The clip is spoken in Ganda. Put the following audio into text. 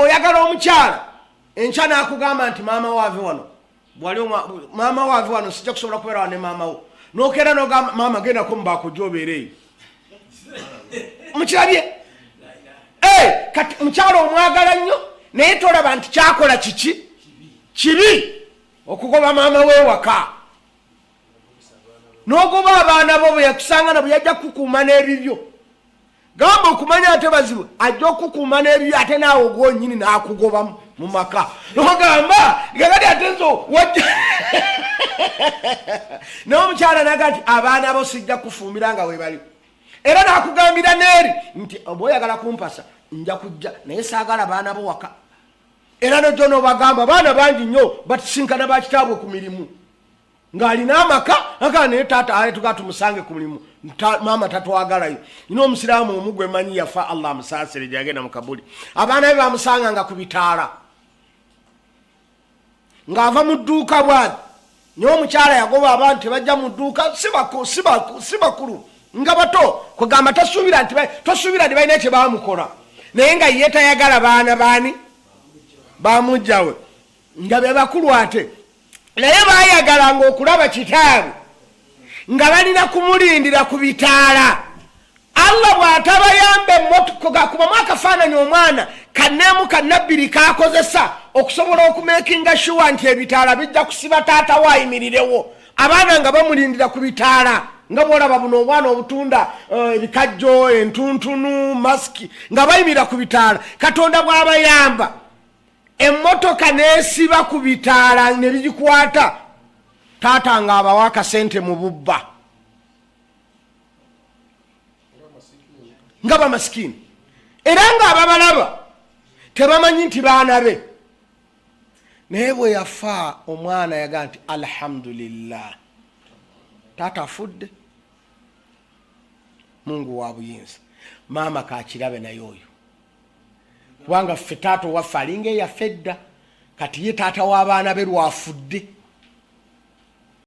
oyagala omukyala enkya n'akugamba nti maama waave wano maama waave wano sijja kusobola kubeera wa ne maama wo nokeera nogamba maama gendako mubaakujja obeereeyo mukirabye kati mukyala omwagala nnyo naye tolaba nti kyakola kiki kibi okugoba maama wewaka nogoba abaana bo bwe yakusanga nabwe yajja kukuuma n'ebibyo gamba okumanya ate bazibu ajja okukuuma n'ebibyo ate naawe gwonyini n'akugoba mu maka nogamba gagati ate nzo wajja naye omukyala naga nti abaana bo sijja kufumbira nga webali era nakugambira neeri nti oba oyagala kumpasa nja kujja naye saagala baana bo waka era nojo nobagamba baana bangi nnyo batisinkana bakitaabwe ku mirimu ng'alina amaka agala naye taata ale tugaa tumusange ku mulimu maama tatwagalayo nina omusiraamu omu gwe manyi yafa allah amusaasire gyagenda mu kabuli abaana be bamusanganga ku bitaala ng'ava mu dduuka bwati naye omukyala yagoba abantu tebajja mu dduuka si bakulu nga bato kugamba tosuubira nti balina ekye bamukola naye nga ye tayagala baana baani bamujjawe nga be bakulu ate naye bayagalanga okulaba kitaabe nga balina kumulindira ku bitaala allah bw'atabayamba emmotoka kubamu akafaananyi omwana kanneemu kannabbiri kakozesa okusobola okumekinga shuwa nti ebitaala bijja kusiba taata waayimirirewo abaana nga bamulindira ku bitaala nga bwolaba buno obwana obutunda ebikajjo entuntunu masiki nga bayimirira ku bitaala katonda bw'abayamba emmotoka neesiba ku bitaala ne bigikwata taata nga abawa akasente mu bubba nga bamasikini era nga ababalaba tebamanyi nti baana be naye bwe yafa omwana yaga nti alhamdulillah taata afudde mungu wa buyinza maama kakirabe naye oyo kubanga ffe taata owaffe alinga eyaffe edda kati ye taata w'abaana be lwafudde